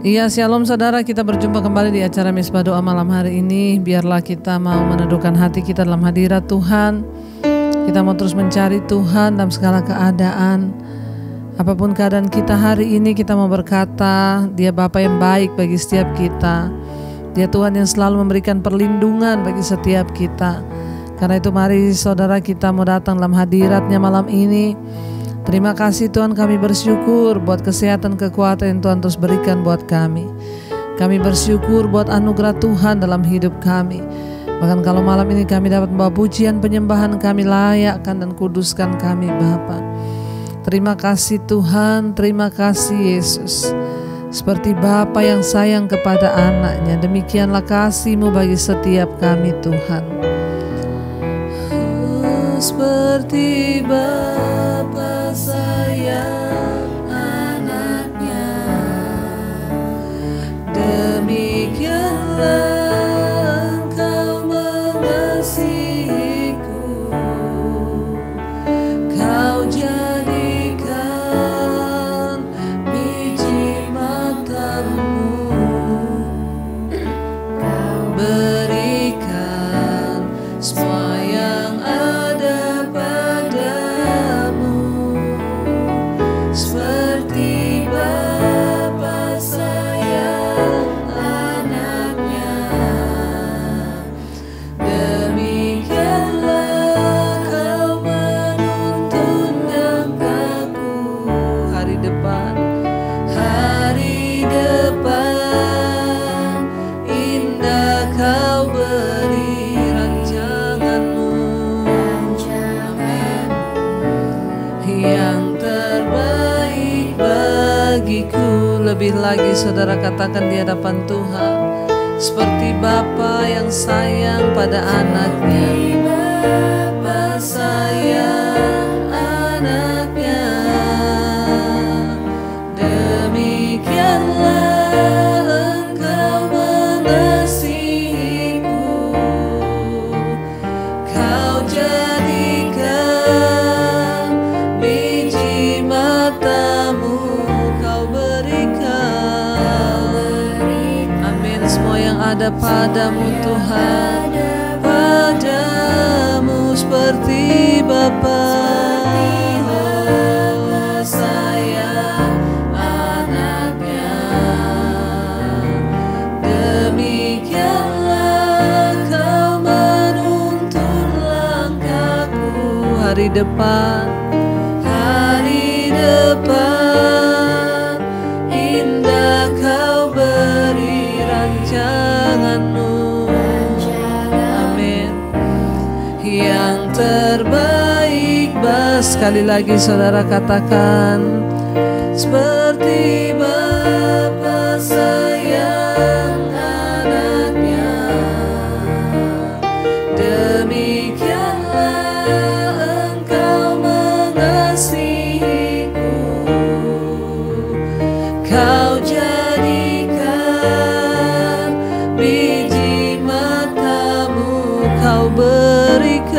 Iya, shalom saudara, kita berjumpa kembali di acara Misbah Doa malam hari ini. Biarlah kita mau meneduhkan hati kita dalam hadirat Tuhan. Kita mau terus mencari Tuhan dalam segala keadaan. Apapun keadaan kita hari ini, kita mau berkata, Dia Bapa yang baik bagi setiap kita. Dia Tuhan yang selalu memberikan perlindungan bagi setiap kita. Karena itu mari saudara, kita mau datang dalam hadirat-Nya malam ini. Terima kasih Tuhan, kami bersyukur buat kesehatan, kekuatan yang Tuhan terus berikan buat kami. Kami bersyukur buat anugerah Tuhan dalam hidup kami. Bahkan kalau malam ini kami dapat membawa pujian penyembahan, kami layakkan dan kuduskan kami Bapa. Terima kasih Tuhan, terima kasih Yesus. Seperti Bapa yang sayang kepada anaknya, demikianlah kasih-Mu bagi setiap kami Tuhan. Seperti Bapa sayang anaknya, demikianlah Engkau mengasihiku. Kau jadikan biji matamu, Kau berikan semua yang ada padamu. Seperti Bapa sayang anaknya, demikianlah Kau menuntun langkahku. Hari depan indah Kau beri rancangan-Mu, yang terbaik bagiku. Lebih lagi saudara katakan di hadapan Tuhan, seperti Bapa yang sayang pada anaknya. Bapa sayang anaknya, demikianlah Engkau mengasihiku. Kau jadikan biji matamu, Kau berikan. Amin. Semua yang ada padamu Tuhan, padamu seperti Bapa sayang anaknya, demikianlah Kau menuntun langkahku. Hari depan indah Kau beri rancangan-Mu. Amin. Yang terbaik. Sekali lagi saudara katakan, seperti Bapa sayang anaknya, demikianlah Engkau mengasihiku. Kau jadikan biji matamu, Kau berikan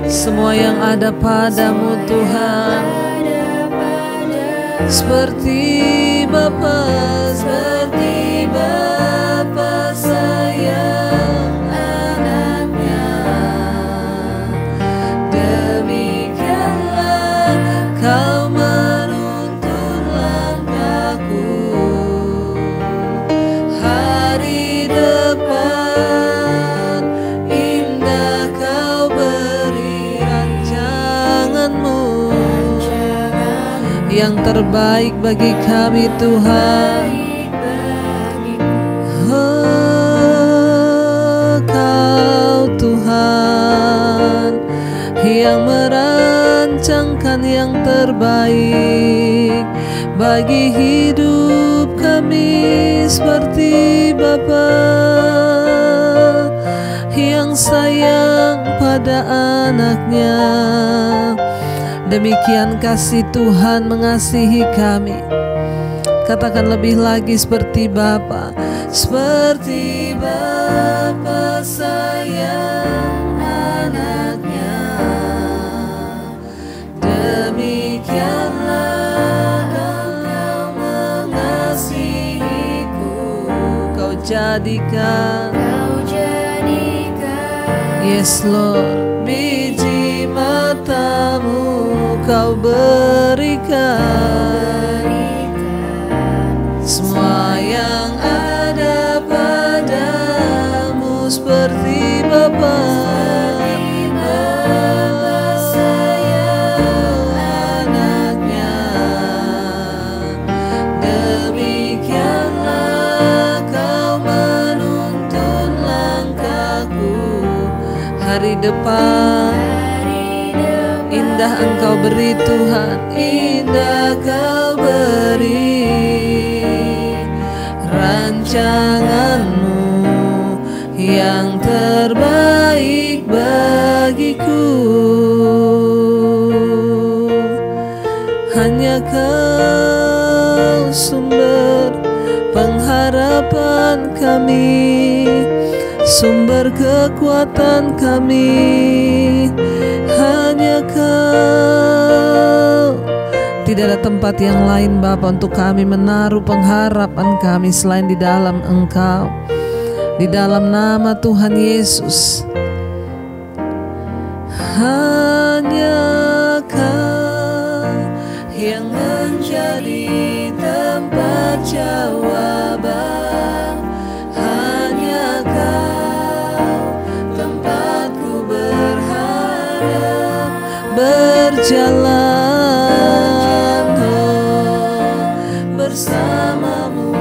semua yang ada padamu Tuhan. Seperti Bapa sayang anaknya, demikianlah Kau menuntun langkahku. Hari depan indah Kau beri rancangan-Mu, yang terbaik bagi kami Tuhan. Oh, Kau Tuhan yang merancangkan yang terbaik bagi hidup kami. Seperti Bapa yang sayang pada anaknya, demikian kasih Tuhan mengasihi kami. Katakan lebih lagi, seperti Bapa sayang anaknya, demikianlah Engkau mengasihi. jadikan. Yes Lord, biji matamu kau berikan. Semua yang ada padamu seperti Bapa sayang anaknya. Demikianlah kau menuntun langkahku. Hari depan indah Engkau beri Tuhan, indah Kau beri rancangan-Mu yang terbaik bagiku. Hanya Kau sumber pengharapan kami, sumber kekuatan kami. Hanya Kau, tidak ada tempat yang lain Bapa untuk kami menaruh pengharapan kami selain di dalam Engkau, di dalam nama Tuhan Yesus. Hanya Kau yang menjadi tempat jawaban. Hanya Kau tempatku berharap, berjalan bersamamu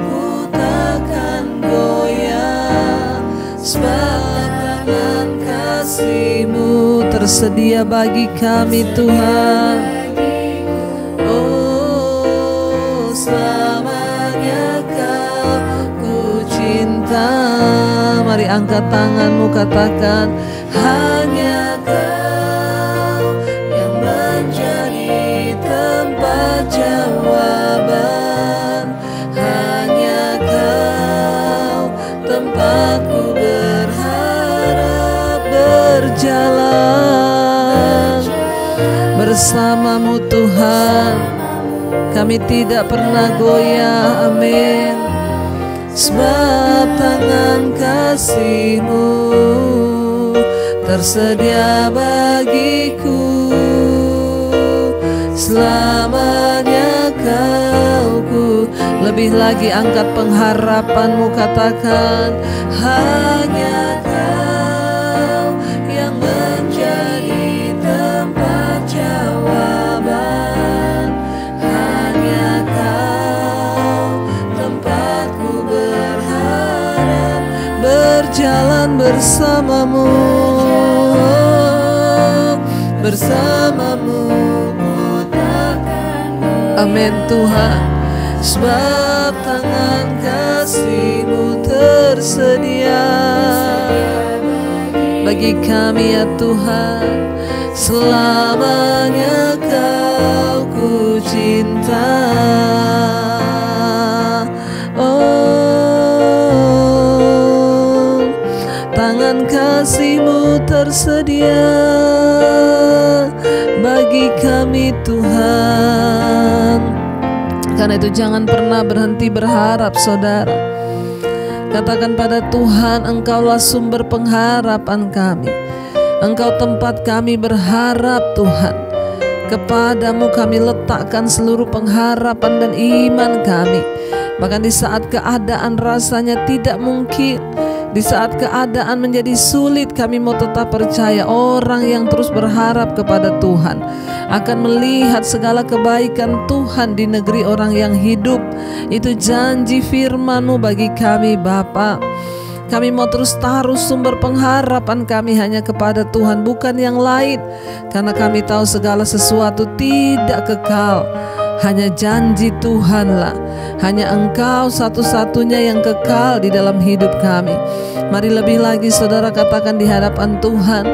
ku takkan goyah, sebab tangan kasih-Mu tersedia bagi kami Tuhan. Oh, selamanya Kau ku cinta. Mari angkat tanganmu, katakan, hanya Kau yang menjadi tempat jawaban. Hanya Kau tempatku berharap, berjalan bersamamu Tuhan. Kami tidak pernah goyah, amin. Sebab tangan kasih-Mu tersedia bagiku. Selamanya Kau ku. Lebih lagi angkat pengharapan-Mu, katakan, hanya Kau yang menjadi tempat jawaban. Hanya Kau tempatku berharap, berjalan bersamamu, bersamamu ku takkan goyah. Amin Tuhan. Sebab tangan kasih-Mu tersedia bagi kami ya Tuhan. Selamanya Kau ku cinta. Oh, tangan kasih-Mu tersedia bagi kami Tuhan. Karena itu jangan pernah berhenti berharap saudara. Katakan pada Tuhan, Engkaulah sumber pengharapan kami. Engkau tempat kami berharap Tuhan. Kepadamu kami letakkan seluruh pengharapan dan iman kami. Bahkan di saat keadaan rasanya tidak mungkin, di saat keadaan menjadi sulit, kami mau tetap percaya orang yang terus berharap kepada Tuhan akan melihat segala kebaikan Tuhan di negeri orang yang hidup. Itu janji firman-Mu bagi kami Bapa. Kami mau terus taruh sumber pengharapan kami hanya kepada Tuhan, bukan yang lain. Karena kami tahu segala sesuatu tidak kekal, hanya janji Tuhanlah. Hanya Engkau satu-satunya yang kekal di dalam hidup kami. Mari lebih lagi saudara katakan di hadapan Tuhan,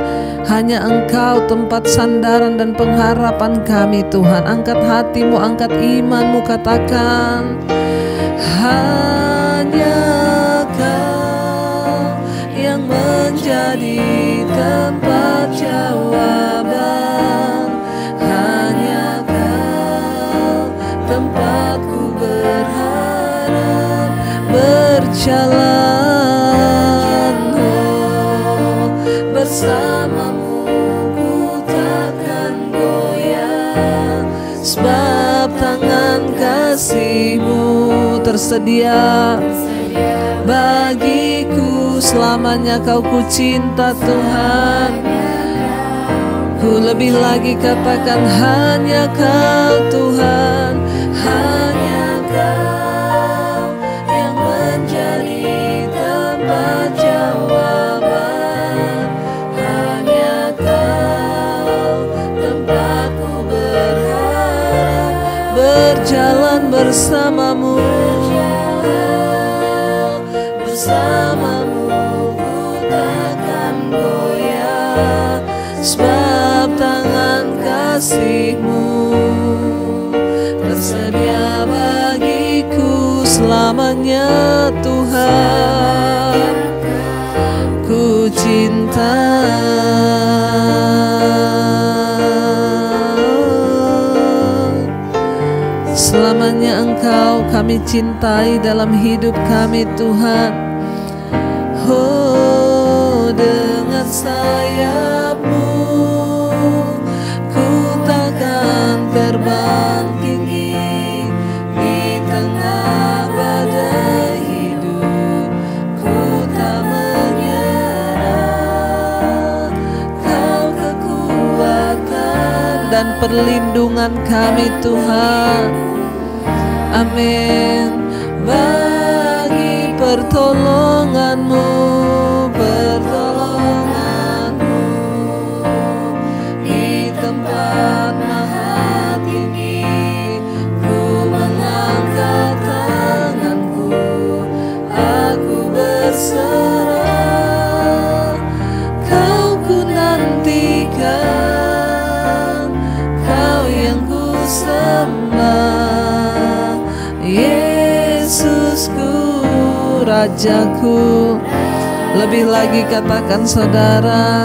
hanya Engkau tempat sandaran dan pengharapan kami Tuhan. Angkat hatimu, angkat imanmu, katakan, hanya Kau yang menjadi tempat jawaban. Hanya Kau tempatku berharap, berjalan kasih-Mu tersedia bagiku. Selamanya Kau ku cinta Tuhan. Ku lebih lagi katakan hanya Kau Tuhan, hanya Kau yang menjadi tempat jawaban, hanya Kau tempatku berharap, berjalan bersama-Mu, bersama-Mu ku takkan goyah, sebab tangan kasih-Mu tersedia bagiku selamanya Tuhan. Ku cinta selamanya Engkau kami cintai dalam hidup kami Tuhan. Oh, dengan sayap-Mu ku takkan terbang tinggi di tengah badai hidup. Ku tak menyerah, Kau kekuatan dan perlindungan kami Tuhan. Amin. Bagi pertolongan-Mu, pertolongan-Mu di tempat maha tinggi, ku mengangkat tanganku, aku berserah. Kau ku nantikan, Kau yang ku sembah, Yesusku, Rajaku. Lebih lagi katakan saudara,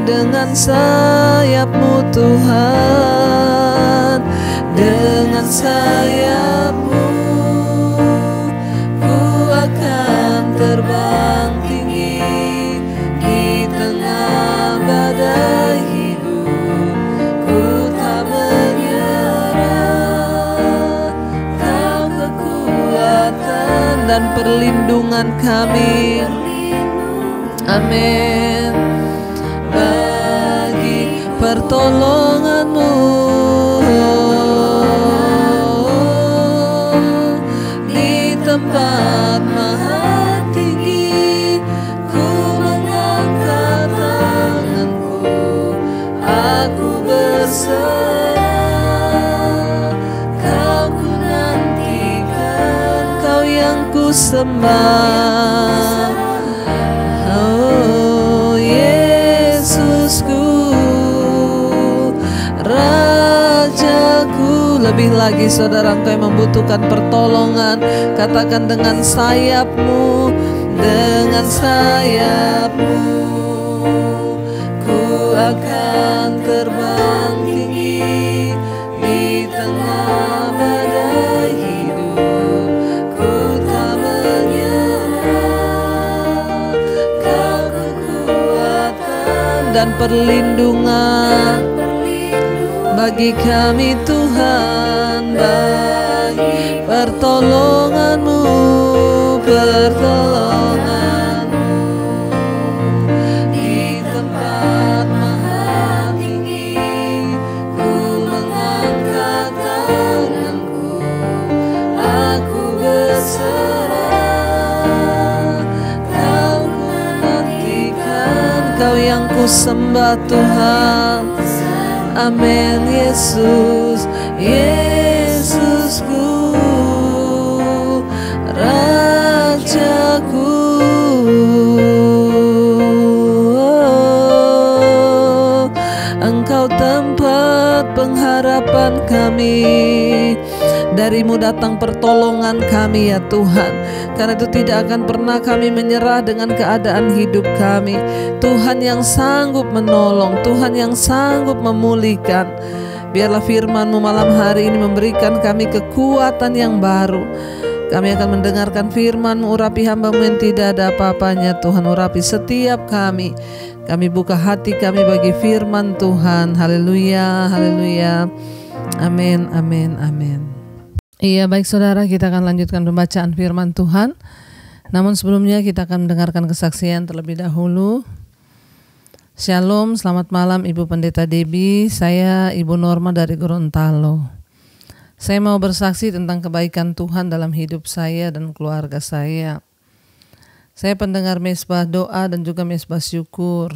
dengan sayap-Mu Tuhan, dengan sayap-Mu ku akan terbang tinggi di tengah badai hidup. Ku tak menyerah, Kau kekuatan dan perlindungan kami. Amin. Bagi pertolongan-Mu di tempat maha tinggi, ku mengangkat tanganku, aku berserah. Kau ku nantikan, Kau yang ku sembah. Oh, Yesusku, Rajaku. Lebih lagi saudara, Engkau yang membutuhkan pertolongan, katakan dengan sayap-Mu, dengan sayap-Mu ku akan terbang tinggi di tengah badai hidup. Ku tak menyerah, Kau kekuatan dan perlindungan bagi kami Tuhan. Bagi pertolongan-Mu, pertolongan-Mu di tempat maha tinggi, ku mengangkat tanganku, aku berserah. Kau menantikan, Kau yang ku sembah Tuhan. Amin. Yesus, Yesusku, Rajaku. Engkau tempat pengharapan kami, dari-Mu datang pertolongan kami ya Tuhan. Karena itu tidak akan pernah kami menyerah dengan keadaan hidup kami. Tuhan yang sanggup menolong, Tuhan yang sanggup memulihkan. Biarlah firman-Mu malam hari ini memberikan kami kekuatan yang baru. Kami akan mendengarkan firman-Mu, urapi hamba-Mu yang tidak ada apa-apanya Tuhan. Urapi setiap kami. Kami buka hati kami bagi firman Tuhan. Haleluya, haleluya. Amin, amin, amin. Iya, baik saudara, kita akan lanjutkan pembacaan firman Tuhan. Namun sebelumnya kita akan mendengarkan kesaksian terlebih dahulu. Shalom, selamat malam Ibu Pendeta Debbie. Saya Ibu Norma dari Gorontalo. Saya mau bersaksi tentang kebaikan Tuhan dalam hidup saya dan keluarga saya. Saya pendengar mesbah doa dan juga mesbah syukur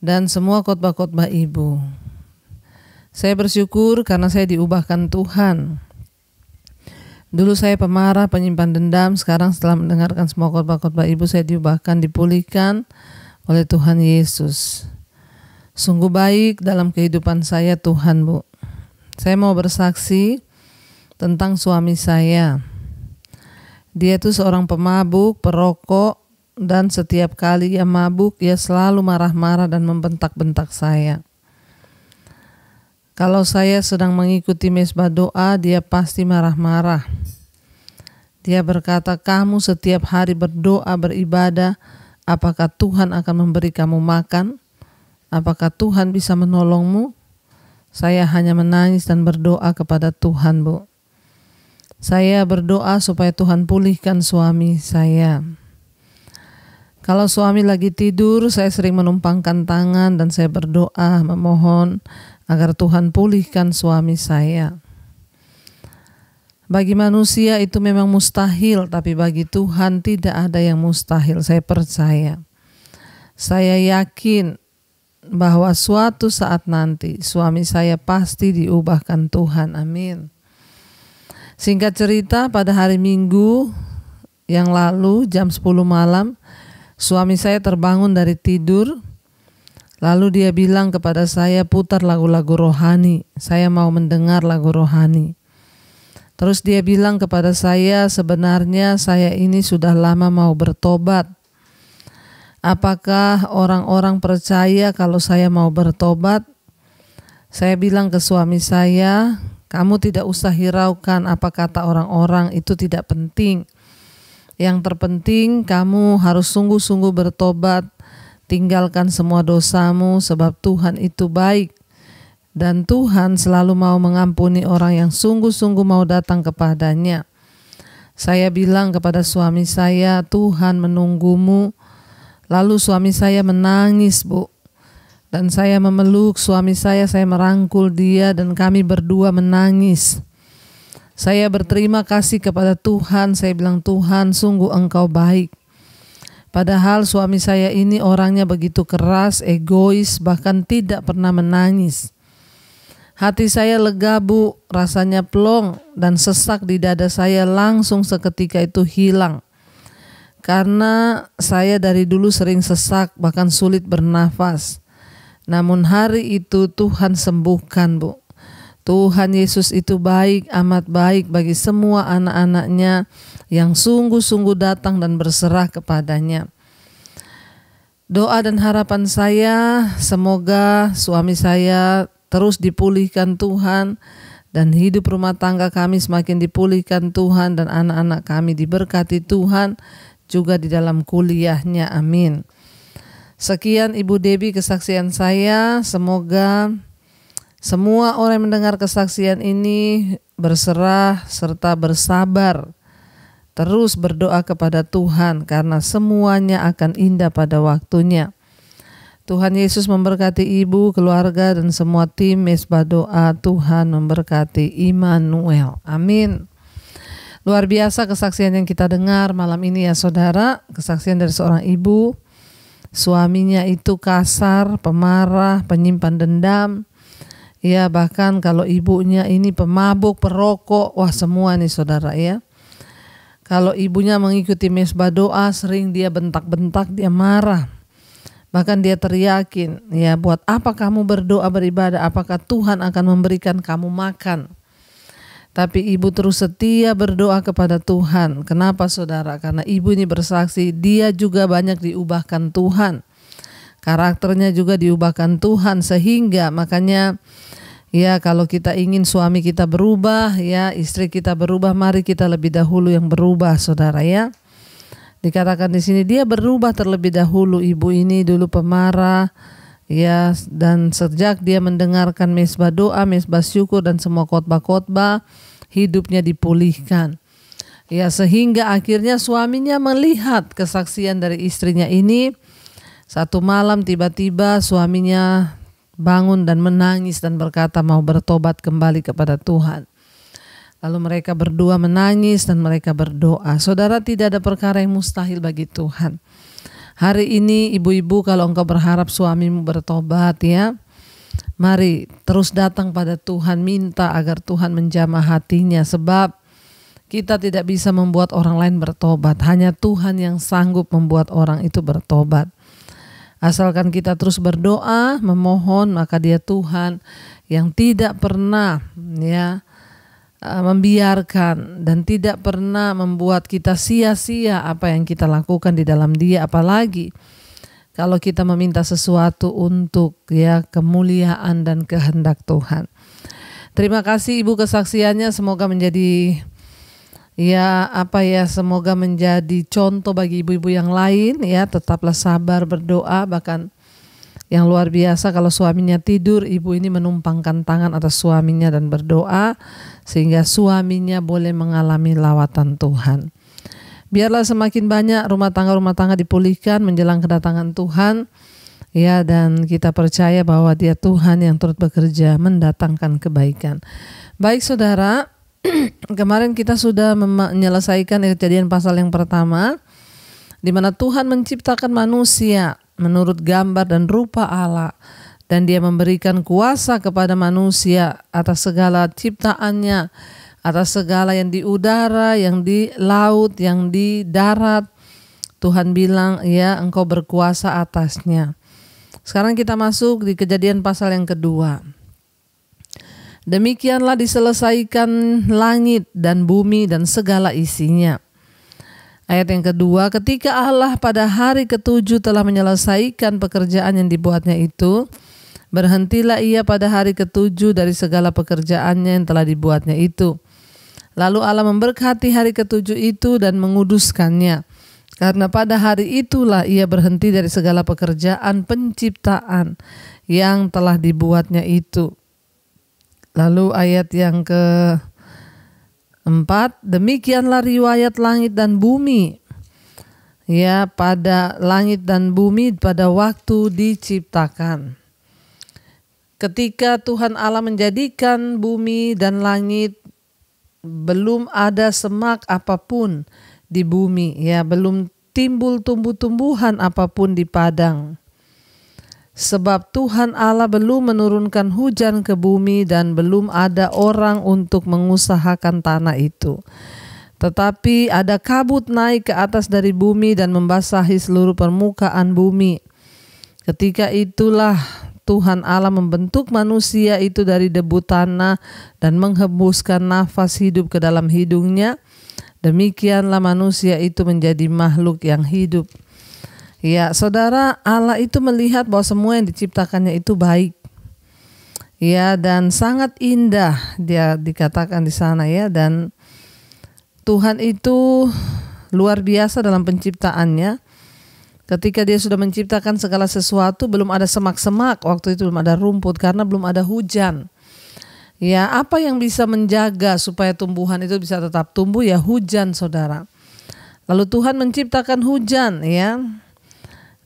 dan semua khotbah-khotbah Ibu. Saya bersyukur karena saya diubahkan Tuhan. Dulu saya pemarah, penyimpan dendam. Sekarang setelah mendengarkan semua khotbah-khotbah Ibu, saya diubahkan, dipulihkan oleh Tuhan Yesus. Sungguh baik dalam kehidupan saya Tuhan, Bu. Saya mau bersaksi tentang suami saya. Dia itu seorang pemabuk, perokok, dan setiap kali ia mabuk, ia selalu marah-marah dan membentak-bentak saya. Kalau saya sedang mengikuti mesbah doa, dia pasti marah-marah. Dia berkata, kamu setiap hari berdoa, beribadah, apakah Tuhan akan memberi kamu makan? Apakah Tuhan bisa menolongmu? Saya hanya menangis dan berdoa kepada Tuhan, Bu. Saya berdoa supaya Tuhan pulihkan suami saya. Kalau suami lagi tidur, saya sering menumpangkan tangan dan saya berdoa, memohon agar Tuhan pulihkan suami saya. Bagi manusia itu memang mustahil, tapi bagi Tuhan tidak ada yang mustahil. Saya percaya. Saya yakin bahwa suatu saat nanti suami saya pasti diubahkan Tuhan. Amin. Singkat cerita, pada hari Minggu yang lalu jam 10 malam, suami saya terbangun dari tidur. Lalu dia bilang kepada saya, putar lagu-lagu rohani. Saya mau mendengar lagu rohani. Terus dia bilang kepada saya, sebenarnya saya ini sudah lama mau bertobat. Apakah orang-orang percaya kalau saya mau bertobat? Saya bilang ke suami saya, kamu tidak usah hiraukan apa kata orang-orang, itu tidak penting. Yang terpenting kamu harus sungguh-sungguh bertobat. Tinggalkan semua dosamu sebab Tuhan itu baik. Dan Tuhan selalu mau mengampuni orang yang sungguh-sungguh mau datang kepadanya. Saya bilang kepada suami saya, Tuhan menunggumu. Lalu suami saya menangis, Bu. Dan saya memeluk suami saya merangkul dia dan kami berdua menangis. Saya berterima kasih kepada Tuhan, saya bilang Tuhan sungguh Engkau baik. Padahal suami saya ini orangnya begitu keras, egois, bahkan tidak pernah menangis. Hati saya lega, Bu, rasanya plong dan sesak di dada saya langsung seketika itu hilang. Karena saya dari dulu sering sesak, bahkan sulit bernafas. Namun hari itu Tuhan sembuhkan, Bu. Tuhan Yesus itu baik, amat baik bagi semua anak-anaknya yang sungguh-sungguh datang dan berserah kepadanya. Doa dan harapan saya, semoga suami saya terus dipulihkan Tuhan dan hidup rumah tangga kami semakin dipulihkan Tuhan dan anak-anak kami diberkati Tuhan juga di dalam kuliahnya. Amin. Sekian Ibu Debbie kesaksian saya, semoga semua orang yang mendengar kesaksian ini berserah serta bersabar. Terus berdoa kepada Tuhan karena semuanya akan indah pada waktunya. Tuhan Yesus memberkati Ibu, keluarga dan semua tim mesbah doa. Tuhan memberkati Immanuel. Amin. Luar biasa kesaksian yang kita dengar malam ini ya saudara. Kesaksian dari seorang ibu. Suaminya itu kasar, pemarah, penyimpan dendam. Ya bahkan kalau ibunya ini pemabuk, perokok. Wah semua nih saudara ya. Kalau ibunya mengikuti mesbah doa, sering dia bentak-bentak, dia marah. Bahkan dia teriakin, ya buat apa kamu berdoa beribadah, apakah Tuhan akan memberikan kamu makan? Tapi ibu terus setia berdoa kepada Tuhan. Kenapa saudara? Karena ibu ini bersaksi, dia juga banyak diubahkan Tuhan. Karakternya juga diubahkan Tuhan, sehingga makanya ya kalau kita ingin suami kita berubah, ya istri kita berubah, mari kita lebih dahulu yang berubah saudara ya. Dikatakan di sini dia berubah terlebih dahulu. Ibu ini dulu pemarah, ya, dan sejak dia mendengarkan mesbah doa, mesbah syukur dan semua khotbah-khotbah, hidupnya dipulihkan. Ya, sehingga akhirnya suaminya melihat kesaksian dari istrinya ini. Satu malam tiba-tiba suaminya bangun dan menangis dan berkata mau bertobat kembali kepada Tuhan. Lalu mereka berdua menangis dan mereka berdoa. Saudara, tidak ada perkara yang mustahil bagi Tuhan. Hari ini ibu-ibu, kalau engkau berharap suamimu bertobat, ya, mari terus datang pada Tuhan, minta agar Tuhan menjamah hatinya, sebab kita tidak bisa membuat orang lain bertobat. Hanya Tuhan yang sanggup membuat orang itu bertobat. Asalkan kita terus berdoa, memohon, maka Dia Tuhan yang tidak pernah membiarkan dan tidak pernah membuat kita sia-sia apa yang kita lakukan di dalam Dia. Apalagi kalau kita meminta sesuatu untuk kemuliaan dan kehendak Tuhan. Terima kasih Ibu kesaksiannya, semoga menjadi semoga menjadi contoh bagi ibu-ibu yang lain, ya. Tetaplah sabar berdoa. Bahkan yang luar biasa, kalau suaminya tidur, ibu ini menumpangkan tangan atas suaminya dan berdoa sehingga suaminya boleh mengalami lawatan Tuhan. Biarlah semakin banyak rumah tangga dipulihkan menjelang kedatangan Tuhan, ya, dan kita percaya bahwa Dia Tuhan yang turut bekerja mendatangkan kebaikan. Baik saudara, kemarin kita sudah menyelesaikan Kejadian pasal yang pertama, di mana Tuhan menciptakan manusia menurut gambar dan rupa Allah, dan Dia memberikan kuasa kepada manusia atas segala ciptaannya, atas segala yang di udara, yang di laut, yang di darat. Tuhan bilang, ya, engkau berkuasa atasnya. Sekarang kita masuk di Kejadian pasal yang kedua. Demikianlah diselesaikan langit dan bumi dan segala isinya. Ayat yang kedua, ketika Allah pada hari ketujuh telah menyelesaikan pekerjaan yang dibuatnya itu, berhentilah Ia pada hari ketujuh dari segala pekerjaannya yang telah dibuatnya itu. Lalu Allah memberkati hari ketujuh itu dan menguduskannya, karena pada hari itulah Ia berhenti dari segala pekerjaan penciptaan yang telah dibuatnya itu. Lalu ayat yang keempat, demikianlah riwayat langit dan bumi. Ya, pada langit dan bumi pada waktu diciptakan. Ketika Tuhan Allah menjadikan bumi dan langit, belum ada semak apapun di bumi, ya, belum timbul tumbuh-tumbuhan apapun di padang. Sebab Tuhan Allah belum menurunkan hujan ke bumi dan belum ada orang untuk mengusahakan tanah itu. Tetapi ada kabut naik ke atas dari bumi dan membasahi seluruh permukaan bumi. Ketika itulah Tuhan Allah membentuk manusia itu dari debu tanah dan menghembuskan nafas hidup ke dalam hidungnya. Demikianlah manusia itu menjadi makhluk yang hidup. Ya, saudara, Allah itu melihat bahwa semua yang diciptakannya itu baik. Ya, dan sangat indah, Dia dikatakan di sana, ya, dan Tuhan itu luar biasa dalam penciptaannya. Ketika Dia sudah menciptakan segala sesuatu, belum ada semak-semak, waktu itu belum ada rumput karena belum ada hujan. Ya, apa yang bisa menjaga supaya tumbuhan itu bisa tetap tumbuh? Ya, hujan, saudara. Lalu Tuhan menciptakan hujan, ya.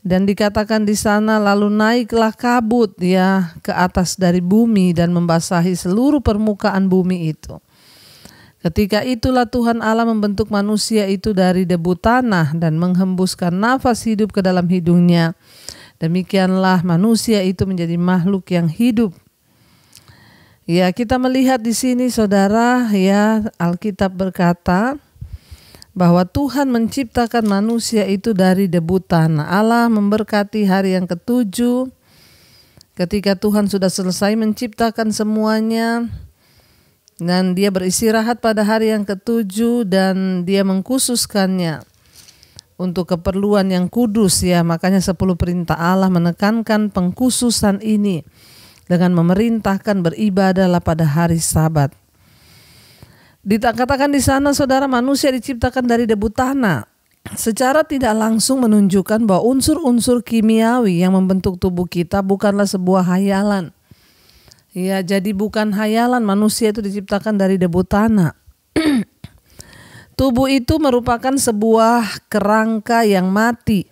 Dan dikatakan di sana, lalu naiklah kabut, ya, ke atas dari bumi dan membasahi seluruh permukaan bumi itu. Ketika itulah Tuhan Allah membentuk manusia itu dari debu tanah dan menghembuskan nafas hidup ke dalam hidungnya. Demikianlah manusia itu menjadi makhluk yang hidup. Ya, kita melihat di sini, saudara, ya, Alkitab berkata bahwa Tuhan menciptakan manusia itu dari debu tanah. Allah memberkati hari yang ketujuh. Ketika Tuhan sudah selesai menciptakan semuanya, dan Dia beristirahat pada hari yang ketujuh, dan Dia mengkhususkannya untuk keperluan yang kudus, ya. Makanya 10 perintah Allah menekankan pengkhususan ini dengan memerintahkan beribadahlah pada hari Sabat. Dikatakan di sana, saudara, manusia diciptakan dari debu tanah. Secara tidak langsung menunjukkan bahwa unsur-unsur kimiawi yang membentuk tubuh kita bukanlah sebuah hayalan. Ya, jadi bukan hayalan manusia itu diciptakan dari debu tanah. Tubuh itu merupakan sebuah kerangka yang mati.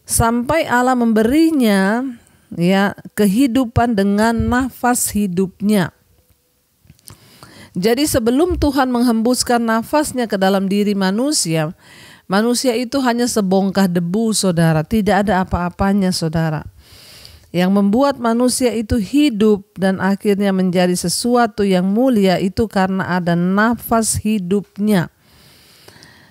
Sampai Allah memberinya ya kehidupan dengan nafas hidupnya. Jadi sebelum Tuhan menghembuskan nafasnya ke dalam diri manusia, manusia itu hanya sebongkah debu, saudara. Tidak ada apa-apanya, saudara. Yang membuat manusia itu hidup dan akhirnya menjadi sesuatu yang mulia itu karena ada nafas hidupnya.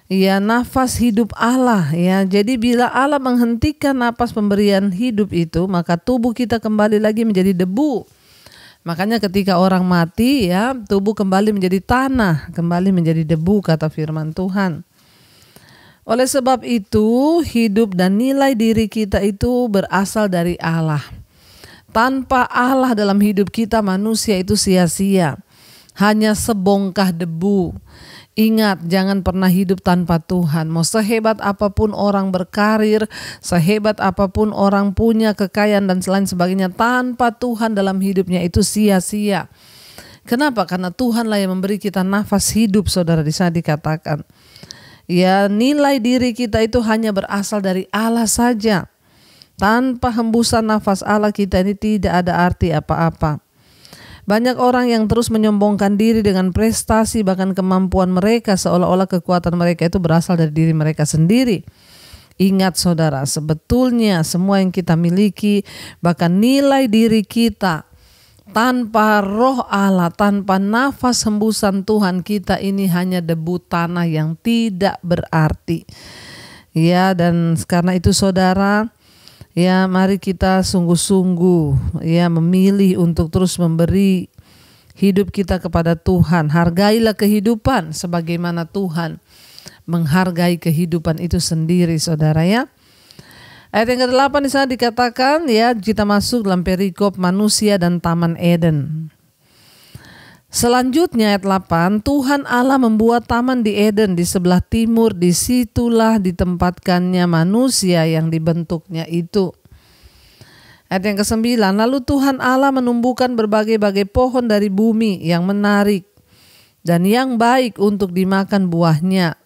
Ya, nafas hidup Allah ya. Jadi bila Allah menghentikan nafas pemberian hidup itu, maka tubuh kita kembali lagi menjadi debu. Makanya ketika orang mati ya, tubuh kembali menjadi tanah, kembali menjadi debu, kata firman Tuhan. Oleh sebab itu, hidup dan nilai diri kita itu berasal dari Allah. Tanpa Allah dalam hidup kita, manusia itu sia-sia, hanya sebongkah debu. Ingat, jangan pernah hidup tanpa Tuhan. Mau sehebat apapun orang berkarir, sehebat apapun orang punya kekayaan dan selain sebagainya, tanpa Tuhan dalam hidupnya itu sia-sia. Kenapa? Karena Tuhanlah yang memberi kita nafas hidup, saudara. Di sana dikatakan, ya, nilai diri kita itu hanya berasal dari Allah saja. Tanpa hembusan nafas Allah kita ini tidak ada arti apa-apa. Banyak orang yang terus menyombongkan diri dengan prestasi bahkan kemampuan mereka, seolah-olah kekuatan mereka itu berasal dari diri mereka sendiri. Ingat saudara, sebetulnya semua yang kita miliki, bahkan nilai diri kita, tanpa roh Allah, tanpa nafas hembusan Tuhan, kita ini hanya debu tanah yang tidak berarti. Ya, dan karena itu saudara, ya, mari kita sungguh-sungguh ya memilih untuk terus memberi hidup kita kepada Tuhan. Hargailah kehidupan sebagaimana Tuhan menghargai kehidupan itu sendiri, saudara ya. Ayat yang ke-8 di sana dikatakan ya, kita masuk dalam perikop manusia dan Taman Eden. Selanjutnya ayat 8, Tuhan Allah membuat taman di Eden di sebelah timur, disitulah ditempatkannya manusia yang dibentuknya itu. Ayat yang ke-9, lalu Tuhan Allah menumbuhkan berbagai-bagai pohon dari bumi yang menarik dan yang baik untuk dimakan buahnya,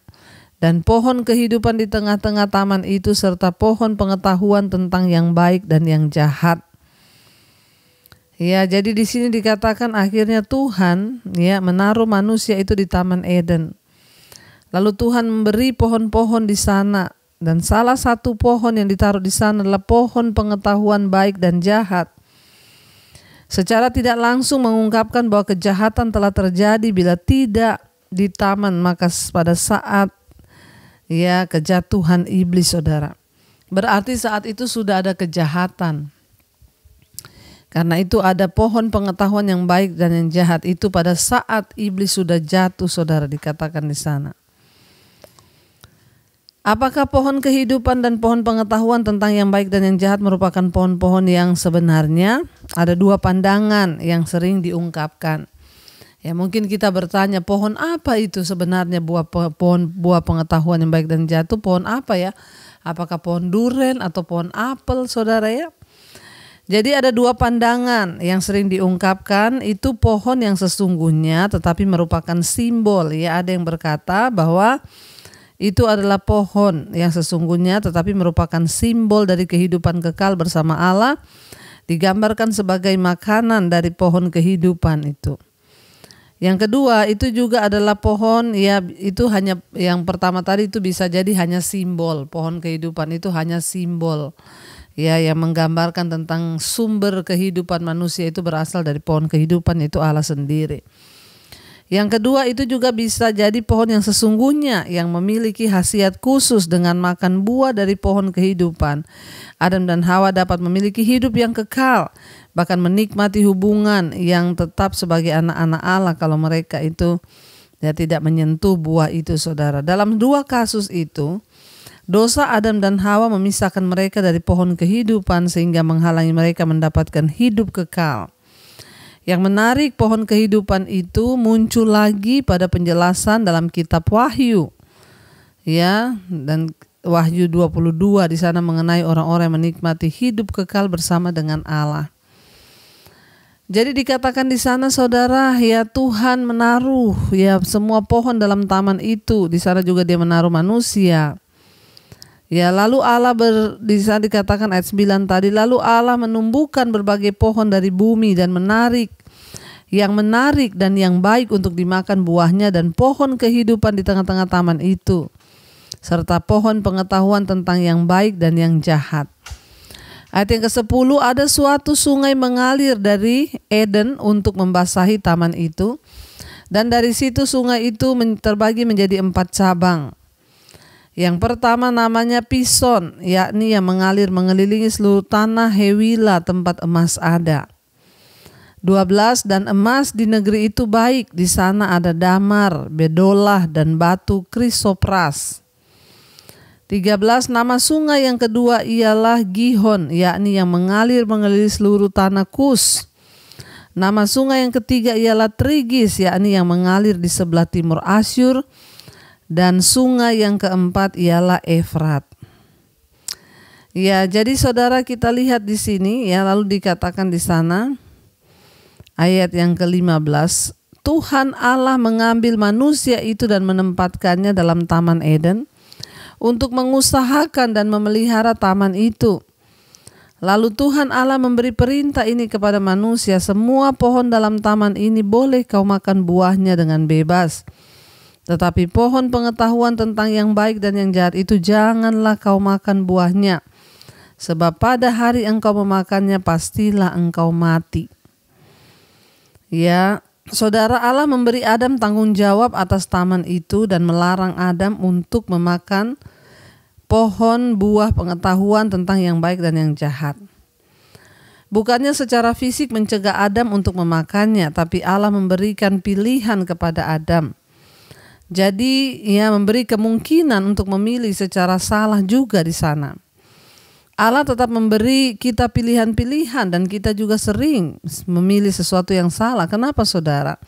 dan pohon kehidupan di tengah-tengah taman itu serta pohon pengetahuan tentang yang baik dan yang jahat. Ya, jadi di sini dikatakan akhirnya Tuhan ya menaruh manusia itu di Taman Eden. Lalu Tuhan memberi pohon-pohon di sana, dan salah satu pohon yang ditaruh di sana adalah pohon pengetahuan baik dan jahat. Secara tidak langsung mengungkapkan bahwa kejahatan telah terjadi bila tidak di taman, maka pada saat ya kejatuhan iblis, saudara. Berarti saat itu sudah ada kejahatan. Karena itu ada pohon pengetahuan yang baik dan yang jahat itu pada saat iblis sudah jatuh, saudara, dikatakan di sana. Apakah pohon kehidupan dan pohon pengetahuan tentang yang baik dan yang jahat merupakan pohon-pohon yang sebenarnya? Ada dua pandangan yang sering diungkapkan. Ya, mungkin kita bertanya, pohon apa itu sebenarnya buah pengetahuan yang baik dan jahat itu pohon apa ya? Apakah pohon duren atau pohon apel, saudara ya? Jadi ada dua pandangan yang sering diungkapkan, itu pohon yang sesungguhnya tetapi merupakan simbol. Ya, ada yang berkata bahwa itu adalah pohon yang sesungguhnya tetapi merupakan simbol dari kehidupan kekal bersama Allah, digambarkan sebagai makanan dari pohon kehidupan itu. Yang kedua itu juga adalah pohon, ya itu hanya yang pertama tadi itu bisa jadi hanya simbol, pohon kehidupan itu hanya simbol. Ya, yang menggambarkan tentang sumber kehidupan manusia itu berasal dari pohon kehidupan, itu Allah sendiri. Yang kedua itu juga bisa jadi pohon yang sesungguhnya yang memiliki khasiat khusus dengan makan buah dari pohon kehidupan. Adam dan Hawa dapat memiliki hidup yang kekal, bahkan menikmati hubungan yang tetap sebagai anak-anak Allah kalau mereka itu ya tidak menyentuh buah itu, saudara. Dalam dua kasus itu, dosa Adam dan Hawa memisahkan mereka dari pohon kehidupan sehingga menghalangi mereka mendapatkan hidup kekal. Yang menarik, pohon kehidupan itu muncul lagi pada penjelasan dalam kitab Wahyu. Ya, dan Wahyu 22 di sana mengenai orang-orang yang menikmati hidup kekal bersama dengan Allah. Jadi dikatakan di sana saudara, ya Tuhan menaruh ya semua pohon dalam taman itu. Di sana juga dia menaruh manusia. Ya lalu Allah di sana dikatakan ayat 9 tadi, lalu Allah menumbuhkan berbagai pohon dari bumi dan menarik dan yang baik untuk dimakan buahnya, dan pohon kehidupan di tengah-tengah taman itu, serta pohon pengetahuan tentang yang baik dan yang jahat. Ayat yang ke-10, ada suatu sungai mengalir dari Eden untuk membasahi taman itu, dan dari situ sungai itu terbagi menjadi 4 cabang. Yang pertama namanya Pison, yakni yang mengalir mengelilingi seluruh tanah Hewila tempat emas ada. 12, dan emas di negeri itu baik, di sana ada damar, bedolah, dan batu krisopras. 13, nama sungai yang kedua ialah Gihon, yakni yang mengalir mengelilingi seluruh tanah Kus. Nama sungai yang ketiga ialah Trigis, yakni yang mengalir di sebelah timur Asyur. Dan sungai yang keempat ialah Efrat. Ya, jadi saudara kita lihat di sini ya, lalu dikatakan di sana ayat yang ke-15, Tuhan Allah mengambil manusia itu dan menempatkannya dalam Taman Eden untuk mengusahakan dan memelihara taman itu. Lalu Tuhan Allah memberi perintah ini kepada manusia, semua pohon dalam taman ini boleh kau makan buahnya dengan bebas. Tetapi pohon pengetahuan tentang yang baik dan yang jahat itu janganlah kau makan buahnya. Sebab pada hari engkau memakannya pastilah engkau mati. Ya, saudara, Allah memberi Adam tanggung jawab atas taman itu dan melarang Adam untuk memakan pohon buah pengetahuan tentang yang baik dan yang jahat. Bukannya secara fisik mencegah Adam untuk memakannya, tapi Allah memberikan pilihan kepada Adam. Jadi ia memberi kemungkinan untuk memilih secara salah juga di sana. Allah tetap memberi kita pilihan-pilihan dan kita juga sering memilih sesuatu yang salah. Kenapa saudara?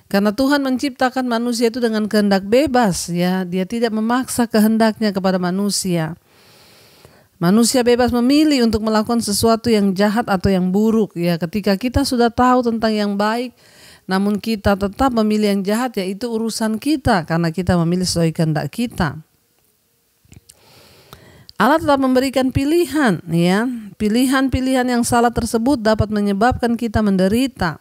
Karena Tuhan menciptakan manusia itu dengan kehendak bebas ya. Dia tidak memaksa kehendaknya kepada manusia. Manusia bebas memilih untuk melakukan sesuatu yang jahat atau yang buruk ya. Ketika kita sudah tahu tentang yang baik, namun kita tetap memilih yang jahat, ya itu urusan kita karena kita memilih sesuai kehendak kita. Allah tetap memberikan pilihan ya. Pilihan-pilihan yang salah tersebut dapat menyebabkan kita menderita.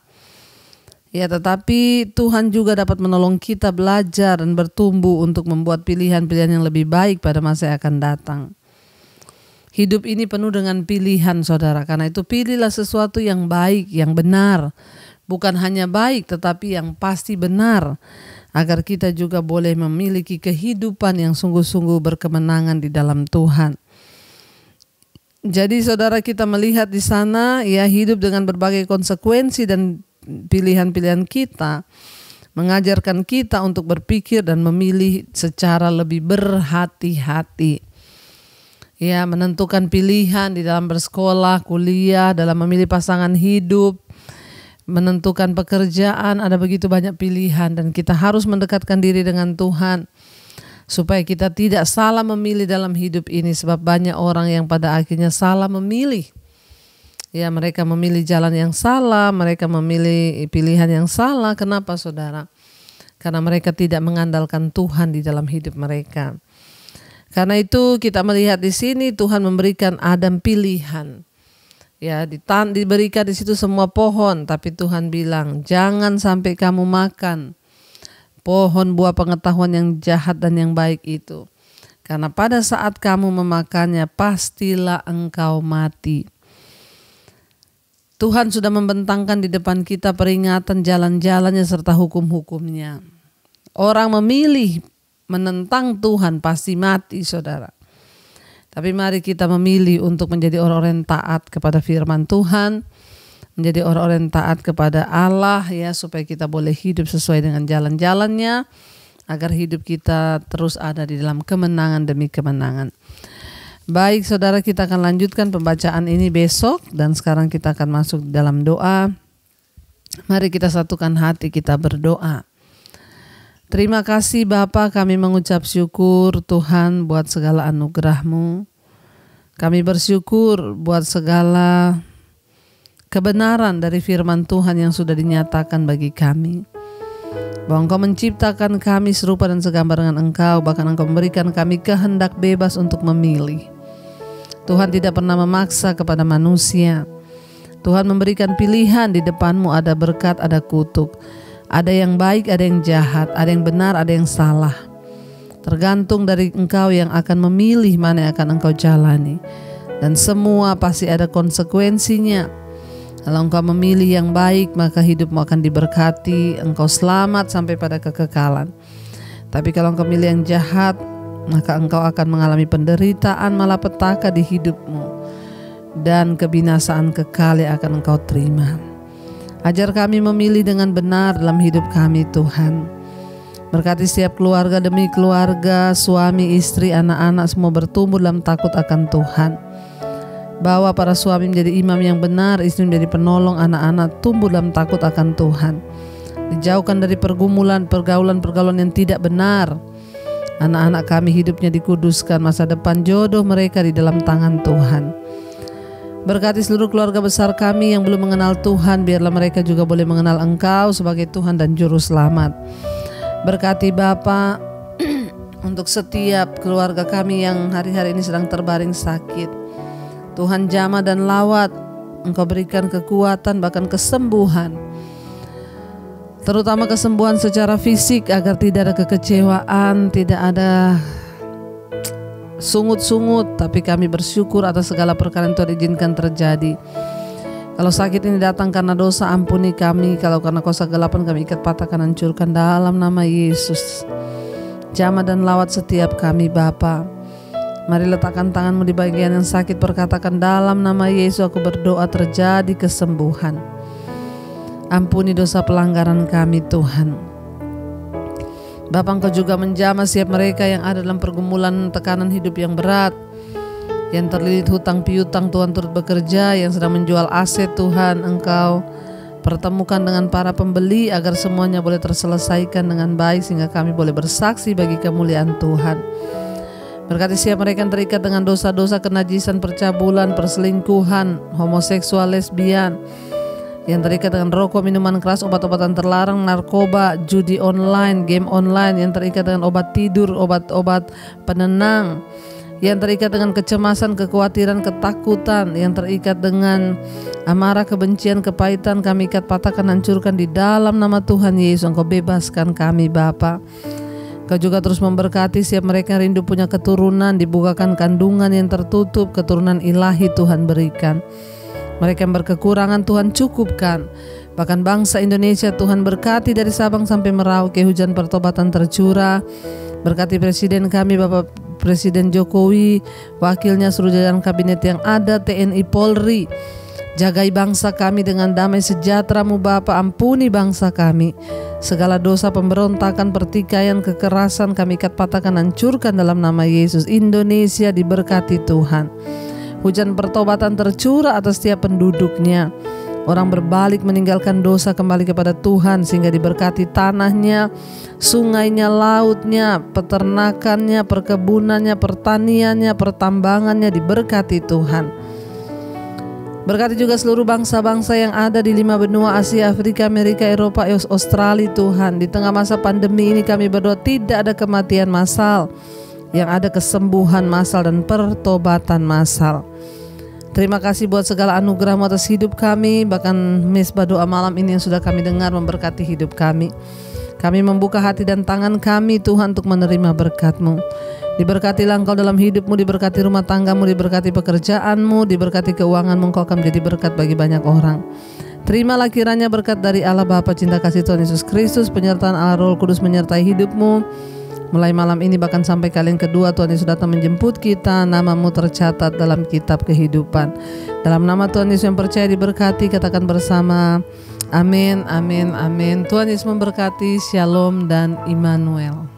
Ya, tetapi Tuhan juga dapat menolong kita belajar dan bertumbuh untuk membuat pilihan-pilihan yang lebih baik pada masa yang akan datang. Hidup ini penuh dengan pilihan saudara, karena itu pilihlah sesuatu yang baik, yang benar. Bukan hanya baik tetapi yang pasti benar, agar kita juga boleh memiliki kehidupan yang sungguh-sungguh berkemenangan di dalam Tuhan. Jadi saudara, kita melihat di sana ya, hidup dengan berbagai konsekuensi dan pilihan-pilihan kita mengajarkan kita untuk berpikir dan memilih secara lebih berhati-hati. Ya, menentukan pilihan di dalam bersekolah, kuliah, dalam memilih pasangan hidup, menentukan pekerjaan, ada begitu banyak pilihan dan kita harus mendekatkan diri dengan Tuhan supaya kita tidak salah memilih dalam hidup ini, sebab banyak orang yang pada akhirnya salah memilih. Ya, mereka memilih jalan yang salah, mereka memilih pilihan yang salah. Kenapa saudara? Karena mereka tidak mengandalkan Tuhan di dalam hidup mereka. Karena itu kita melihat di sini Tuhan memberikan Adam pilihan. Ya, diberikan di situ semua pohon, tapi Tuhan bilang jangan sampai kamu makan pohon buah pengetahuan yang jahat dan yang baik itu. Karena pada saat kamu memakannya pastilah engkau mati. Tuhan sudah membentangkan di depan kita peringatan jalan-jalannya serta hukum-hukumnya. Orang memilih menentang Tuhan pasti mati saudara. Tapi mari kita memilih untuk menjadi orang-orang yang taat kepada firman Tuhan, menjadi orang-orang yang taat kepada Allah ya, supaya kita boleh hidup sesuai dengan jalan-jalannya, agar hidup kita terus ada di dalam kemenangan demi kemenangan. Baik saudara, kita akan lanjutkan pembacaan ini besok dan sekarang kita akan masuk dalam doa. Mari kita satukan hati, kita berdoa. Terima kasih Bapa, kami mengucap syukur Tuhan buat segala anugerah-Mu. Kami bersyukur buat segala kebenaran dari firman Tuhan yang sudah dinyatakan bagi kami. Bahwa Engkau menciptakan kami serupa dan segambar dengan Engkau, bahkan Engkau memberikan kami kehendak bebas untuk memilih. Tuhan tidak pernah memaksa kepada manusia. Tuhan memberikan pilihan, di depanmu ada berkat, ada kutuk. Ada yang baik, ada yang jahat, ada yang benar, ada yang salah. Tergantung dari Engkau yang akan memilih mana yang akan Engkau jalani. Dan semua pasti ada konsekuensinya. Kalau Engkau memilih yang baik, maka hidupmu akan diberkati, Engkau selamat sampai pada kekekalan. Tapi kalau Engkau milih yang jahat, maka Engkau akan mengalami penderitaan, malapetaka di hidupmu, dan kebinasaan kekal yang akan Engkau terima. Ajar kami memilih dengan benar dalam hidup kami, Tuhan. Berkati setiap keluarga demi keluarga, suami, istri, anak-anak semua bertumbuh dalam takut akan Tuhan. Bawa para suami menjadi imam yang benar, istri menjadi penolong, anak-anak tumbuh dalam takut akan Tuhan. Dijauhkan dari pergumulan, pergaulan yang tidak benar. Anak-anak kami hidupnya dikuduskan, masa depan jodoh mereka di dalam tangan Tuhan. Berkati seluruh keluarga besar kami yang belum mengenal Tuhan, biarlah mereka juga boleh mengenal Engkau sebagai Tuhan dan Juru Selamat. Berkati Bapa untuk setiap keluarga kami yang hari-hari ini sedang terbaring sakit. Tuhan jamah dan lawat, Engkau berikan kekuatan bahkan kesembuhan, terutama kesembuhan secara fisik, agar tidak ada kekecewaan, tidak ada sungut-sungut. Tapi kami bersyukur atas segala perkara yang Tuhan izinkan terjadi. Kalau sakit ini datang karena dosa, ampuni kami. Kalau karena kuasa kegelapan, kami ikat, patahkan, hancurkan dalam nama Yesus. Jamah dan lawat setiap kami Bapa. Mari letakkan tanganmu di bagian yang sakit, perkatakan dalam nama Yesus aku berdoa terjadi kesembuhan. Ampuni dosa pelanggaran kami Tuhan. Bapa, Engkau juga menjamah setiap mereka yang ada dalam pergumulan tekanan hidup yang berat, yang terlilit hutang piutang, Tuhan turut bekerja, yang sedang menjual aset Tuhan, Engkau pertemukan dengan para pembeli agar semuanya boleh terselesaikan dengan baik sehingga kami boleh bersaksi bagi kemuliaan Tuhan. Berkati siapa mereka yang terikat dengan dosa-dosa kenajisan, percabulan, perselingkuhan, homoseksual, lesbian, yang terikat dengan rokok, minuman keras, obat-obatan terlarang, narkoba, judi online, game online, yang terikat dengan obat tidur, obat-obat penenang, yang terikat dengan kecemasan, kekhawatiran, ketakutan, yang terikat dengan amarah, kebencian, kepahitan, kami ikat, patahkan, hancurkan di dalam nama Tuhan Yesus. Engkau bebaskan kami Bapa. Kau juga terus memberkati siap mereka yang rindu punya keturunan, dibukakan kandungan yang tertutup, keturunan ilahi Tuhan berikan. Mereka yang berkekurangan Tuhan cukupkan. Bahkan bangsa Indonesia Tuhan berkati dari Sabang sampai Merauke, hujan pertobatan tercurah. Berkati Presiden kami Bapak Presiden Jokowi, wakilnya, seluruh jajaran kabinet yang ada, TNI, Polri. Jagai bangsa kami dengan damai sejahtera-Mu Bapa, ampuni bangsa kami. Segala dosa pemberontakan, pertikaian, kekerasan kami ikat, patahkan, hancurkan dalam nama Yesus. Indonesia diberkati Tuhan. Hujan pertobatan tercurah atas setiap penduduknya. Orang berbalik meninggalkan dosa kembali kepada Tuhan sehingga diberkati tanahnya, sungainya, lautnya, peternakannya, perkebunannya, pertaniannya, pertambangannya diberkati Tuhan. Berkati juga seluruh bangsa-bangsa yang ada di 5 benua Asia, Afrika, Amerika, Eropa, Australia Tuhan. Di tengah masa pandemi ini kami berdoa tidak ada kematian massal, yang ada kesembuhan massal dan pertobatan massal. Terima kasih buat segala anugerah-Mu atas hidup kami. Bahkan Misbah Doa Malam ini yang sudah kami dengar memberkati hidup kami. Kami membuka hati dan tangan kami Tuhan untuk menerima berkat-Mu. Diberkatilah Engkau dalam hidup-Mu, diberkati rumah tangga-Mu, diberkati pekerjaan-Mu, diberkati keuangan-Mu. Engkau akan menjadi berkat bagi banyak orang. Terimalah kiranya berkat dari Allah Bapa, cinta kasih Tuhan Yesus Kristus, penyertaan Allah Roh Kudus menyertai hidup-Mu. Mulai malam ini bahkan sampai kali yang kedua Tuhan Yesus datang menjemput kita, nama-Mu tercatat dalam kitab kehidupan. Dalam nama Tuhan Yesus yang percaya diberkati, katakan bersama, amin, amin, amin. Tuhan Yesus memberkati, shalom dan Immanuel.